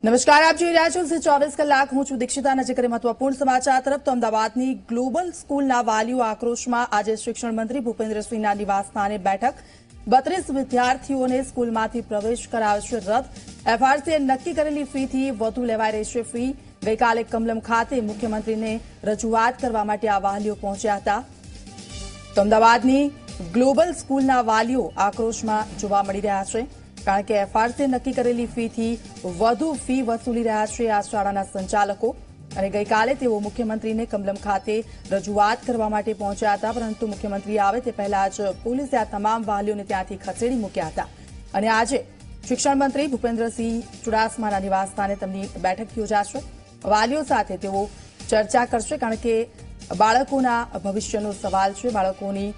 નમસ્કાર, આપ જોઈ રહ્યા છો 24 કલાક। હું છું દીક્ષિતા। નજર કરીએ મહત્વપૂર્ણ સમાચાર તરફ તો અમદાવાદની ગ્લોબલ સ્કૂલના વાલીઓ આક્રોશમાં। આજે શિક્ષણ મંત્રી ભૂપેન્દ્રસિંહના નિવાસસ્થાને બેઠક। 32 વિદ્યાર્થીઓને સ્કૂલમાંથી પ્રવેશ કરાવશે રદ। એફઆરસીએ નક્કી કરેલી ફીથી વધુ લેવાઈ રહી છે ફી। ગઈકાલે કમલમ ખાતે મુખ્યમંત્રીને રજૂઆત કરવા માટે આ વાલીઓ પહોંચ્યા હતા। તો અમદાવાદની ગ્લોબલ સ્કૂલના વાલીઓ આક્રોશમાં જોવા મળી રહ્યા છે, કારણ કે એફઆરસીએ નક્કી કરેલી ફીથી વધુ ફી વસૂલી રહ્યા છે આ શાળાના સંચાલકો। અને ગઈકાલે તેઓ મુખ્યમંત્રીને કમલમ ખાતે રજૂઆત કરવા માટે પહોંચ્યા હતા, પરંતુ મુખ્યમંત્રી આવે તે પહેલા જ પોલીસે આ તમામ વાલીઓને ત્યાંથી ખસેડી મૂક્યા હતા। અને આજે શિક્ષણ મંત્રી ભૂપેન્દ્રસિંહ ચુડાસમાના નિવાસસ્થાને તેમની બેઠક યોજાશે। વાલીઓ સાથે તેઓ ચર્ચા કરશે, કારણ કે બાળકોના ભવિષ્યનો સવાલ છે। બાળકોની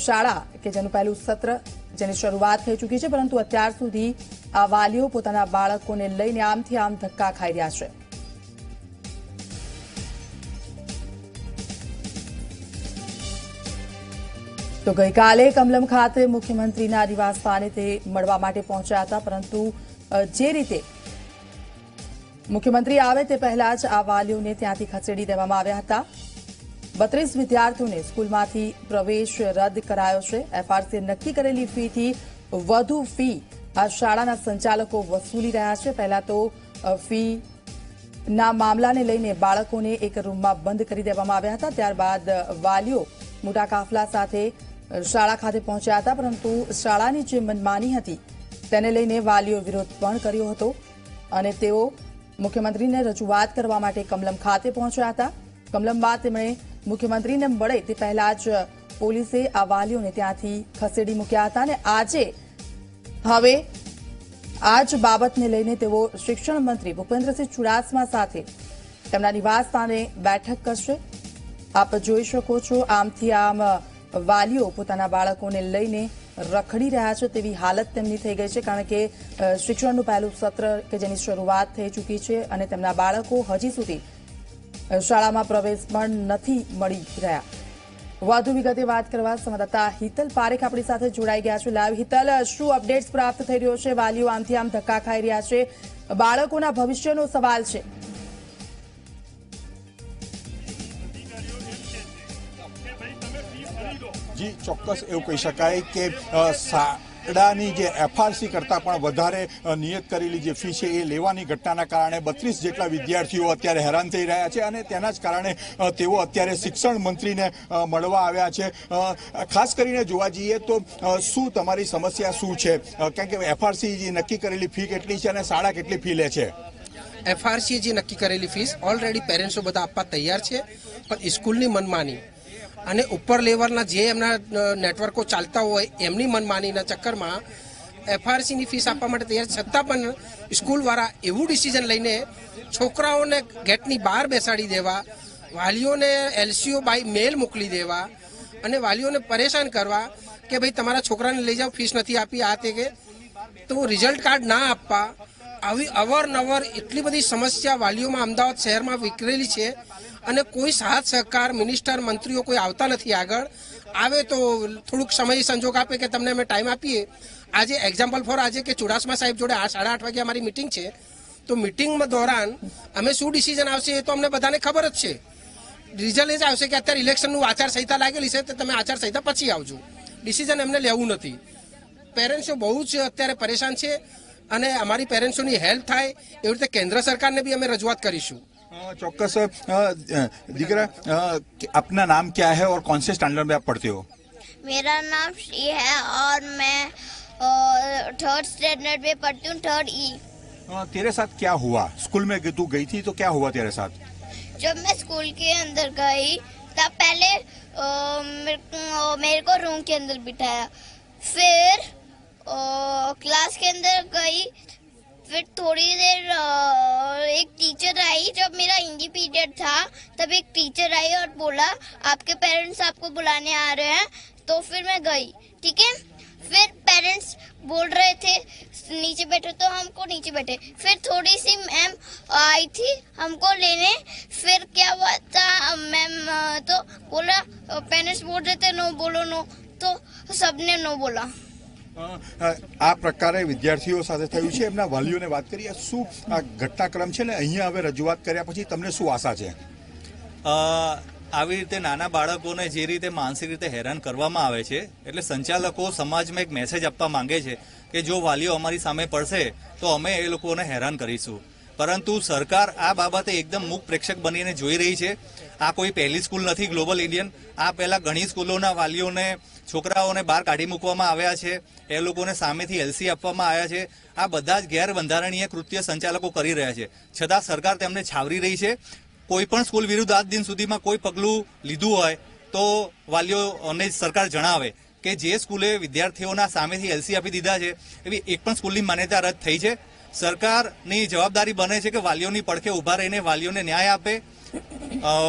શાળા કે જેનું પહેલું સત્ર જેની શરૂઆત થઈ ચૂકી છે, પરંતુ અત્યાર સુધી આ વાલીઓ પોતાના બાળકોને લઈને આમથી આમ ધક્કા ખાઈ રહ્યા છે। તો ગઈકાલે કમલમ ખાતે મુખ્યમંત્રીના નિવાસસ્થાને તે મળવા માટે પહોંચ્યા હતા, પરંતુ જે રીતે મુખ્યમંત્રી આવે તે પહેલા જ આ વાલીઓને ત્યાંથી ખસેડી દેવામાં આવ્યા હતા। 32 વિદ્યાર્થીઓને સ્કૂલમાંથી પ્રવેશ રદ કરાયો છે। એફઆરસીએ નક્કી કરેલી ફીથી વધુ ફી આ શાળાના સંચાલકો વસૂલી રહ્યા છે। પહેલા તો ફીના મામલાને લઈને બાળકોને એક રૂમમાં બંધ કરી દેવામાં આવ્યા હતા। ત્યારબાદ વાલીઓ મોટા કાફલા સાથે શાળા ખાતે પહોંચ્યા હતા, પરંતુ શાળાની જે મનમાની હતી તેને લઈને વાલીઓ વિરોધ પણ કર્યો હતો અને તેઓ મુખ્યમંત્રીને રજૂઆત કરવા માટે કમલમ ખાતે પહોંચ્યા હતા। કમલમમાં તેમણે મુખ્યમંત્રીને મળે તે પહેલા જ પોલીસે આ વાલીઓને ત્યાંથી ખસેડી મૂક્યા હતા। અને આજે હવે આ જ બાબતને લઈને તેઓ શિક્ષણ મંત્રી ભૂપેન્દ્રસિંહ ચુડાસમા સાથે તેમના નિવાસસ્થાને બેઠક કરશે। આપ જોઈ શકો છો, આમથી આમ વાલીઓ પોતાના બાળકોને લઈને રખડી રહ્યા છે તેવી હાલત તેમની થઈ ગઈ છે, કારણ કે શિક્ષણનું પહેલું સત્ર કે જેની શરૂઆત થઈ ચૂકી છે અને તેમના બાળકો હજી સુધી શાળામાં પ્રવેશ પણ નથી મળી રહ્યા। વધુ વિગતે વાત કરવા સંવાદદાતા હિતલ પારેખ આપણી સાથે જોડાઈ ગયા છે લાઈવ। હિતલ, શું અપડેટ્સ પ્રાપ્ત થઈ રહ્યો છે? વાલીઓ આમથી આમ ધક્કા ખાઈ રહ્યા છે, બાળકોના ભવિષ્યનો સવાલ છે। જી ચોક્કસ એવું કહી શકાય કે શાળાની જે એફઆરસી કરતાં પણ વધારે નિયત કરેલી જે ફી છે એ લેવાની ઘટનાના કારણે 32 જેટલા વિદ્યાર્થીઓ અત્યારે હેરાન થઈ રહ્યા છે અને તેના જ કારણે તેઓ અત્યારે શિક્ષણ મંત્રીને મળવા આવ્યા છે। ખાસ કરીને જોવા જઈએ તો શું તમારી સમસ્યા શું છે? કારણ કે એફઆરસી જે નક્કી કરેલી ફી કેટલી છે અને શાળા કેટલી ફી લે છે? એફઆરસી જે નક્કી કરેલી ફીસ ઓલરેડી પેરેન્ટ્સો બધા આપવા તૈયાર છે, પણ સ્કૂલની મનમાની અને ઉપર લેવલના જે એમના નેટવર્કો ચાલતા હોય એમની મનમાનીના ચક્કરમાં એફઆરસીની ફીસ આપવા માટે તૈયાર, છતાં પણ સ્કૂલવાળા એવું ડિસિઝન લઈને છોકરાઓને ગેટની બહાર બેસાડી દેવા, વાલીઓને એલસીઓ બાય મેલ મોકલી દેવા અને વાલીઓને પરેશાન કરવા કે ભાઈ તમારા છોકરાને લઈ જાઓ, ફીસ નથી આપી, આ તે કે તો રિઝલ્ટ કાર્ડ ના આપવા, આવી અવારનવાર એટલી બધી સમસ્યા વાલીઓમાં અમદાવાદ શહેરમાં વિખરેલી છે અને કોઈ સાથ સહકાર મિનિસ્ટર મંત્રીઓ કોઈ આવતા નથી આગળ। આવે તો થોડુંક સમય સંજોગ આપે કે તમને અમે ટાઈમ આપીએ। આજે એક્ઝામ્પલ ફોર આજે કે ચુડાસમા સાહેબ જોડે 8:30 વાગે અમારી મિટિંગ છે, તો મિટિંગમાં દોરાન અમે શું ડિસિઝન આવશે એ તો અમને બધાને ખબર જ છે। રિઝલ્ટ એ જ આવશે કે અત્યારે ઇલેક્શનનું આચારસંહિતા લાગેલી છે તો તમે આચારસંહિતા પછી આવજો, ડિસિઝન એમને લેવું નથી। પેરેન્ટ્સો બહુ જ અત્યારે પરેશાન છે અને અમારી પેરેન્ટ્સોની હેલ્પ થાય એવી રીતે કેન્દ્ર સરકારને બી અમે રજૂઆત કરીશું। चौक्कस दिगरा, अपना नाम क्या है और कौन से स्टैंडर्ड में आप पढ़ते हो? मेरा नाम श्री है और मैं 3rd स्टैंडर्ड में पढ़ती हूँ, 3rd E। तेरे साथ क्या हुआ स्कूल में? तू गई थी तो क्या हुआ तेरे साथ? जब मैं स्कूल के अंदर गई तब पहले मेरे को रूम के अंदर बिठाया, फिर क्लास के अंदर गई, फिर थोड़ी देर एक टीचर आई। जब मेरा हिंदी पीरियड था तब एक टीचर आई और बोला आपके पेरेंट्स आपको बुलाने आ रहे हैं, तो फिर मैं गई, ठीक है। फिर पेरेंट्स बोल रहे थे नीचे बैठे, तो हमको नीचे बैठे। फिर थोड़ी सी मैम आई थी हमको लेने, फिर क्या हुआ था मैम तो बोला पेरेंट्स बोल रहे थे नो बोलो नो, तो सबने नो बोला। આ પ્રકારે વિદ્યાર્થીઓ સાથે થયું છે, એમના વાલીઓને વાત કરીએ. શું આ ઘટનાક્રમ છે ને અહીંયા હવે રજૂઆત કર્યા પછી તમને શું આશા છે? આવી રીતે નાના બાળકોને જે રીતે માનસિક રીતે હેરાન કરવામાં આવે છે, એટલે સંચાલકો સમાજમાં એક મેસેજ આપવા માંગે છે કે જો વાલીઓ અમારી સામે પડશે તો અમે એ લોકોને હેરાન કરીશું. પરંતુ સરકાર આ બાબતે એકદમ મૂક પ્રેક્ષક બનીને જોઈ રહી છે. આ કોઈ પહેલી સ્કૂલ નથી ગ્લોબલ ઇન્ડિયન. આ પહેલા ઘણી સ્કૂલોના વાલીઓને છોકરાઓને બહાર કાઢી મૂકવામાં આવ્યા છે, એ લોકોને સામેથી એલસી આપવામાં આવ્યા છે. આ બધા જ ગેરબંધારણીય કૃત્ય સંચાલકો કરી રહ્યા છે, છતાં સરકાર તેમને છાવરી રહી છે. કોઈ પણ સ્કૂલ વિરુદ્ધ આજ દિન સુધીમાં કોઈ પગલું લીધું હોય તો વાલીઓને સરકાર જણાવે કે જે સ્કૂલે વિદ્યાર્થીઓના સામેથી એલસી આપી દીધા છે એવી એક પણ સ્કૂલની માન્યતા રદ થઈ છે. સરકારની જવાબદારી બને છે કે વાલીઓની પડખે ઉભા રહીને વાલીઓને ન્યાય આપે.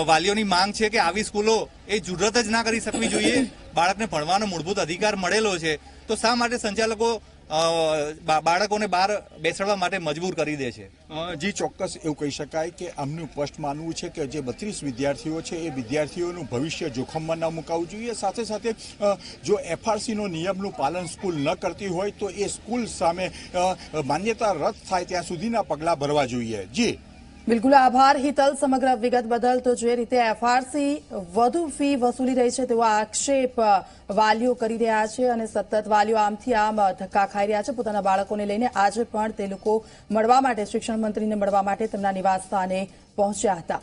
વાલીઓની માંગ છે કે આવી સ્કૂલો એ જુરત જ ના કરી શકવી જોઈએ. બાળકને ભણવાનો મૂળભૂત અધિકાર મળેલો છે, તો શા માટે સંચાલકો બાળકોને બહાર બેસાડવા માટે મજબૂર કરી દે છે? જી ચોક્કસ એવું કહી શકાય કે આમનું સ્પષ્ટ માનવું છે કે જે 32 વિદ્યાર્થીઓ છે એ વિદ્યાર્થીઓનું ભવિષ્ય જોખમમાં ન મુકાવવું જોઈએ. સાથે સાથે જો એફઆરસીનો નિયમનું પાલન સ્કૂલ ન કરતી હોય તો એ સ્કૂલ સામે માન્યતા રદ થાય ત્યાં સુધીના પગલાં ભરવા જોઈએ. જી બિલકુલ આભાર હિતલ સમગ્ર વિગત બદલ. તો જે રીતે એફઆરસી વધુ ફી વસૂલી રહી છે તેવો આક્ષેપ વાલીઓ કરી રહ્યા છે અને સતત વાલીઓ આમથી આમ ધક્કા ખાઈ રહ્યા છે પોતાના બાળકોને લઈને. આજે પણ તે લોકો મળવા માટે શિક્ષણ મંત્રીને મળવા માટે તેમના નિવાસસ્થાને પહોંચ્યા હતા.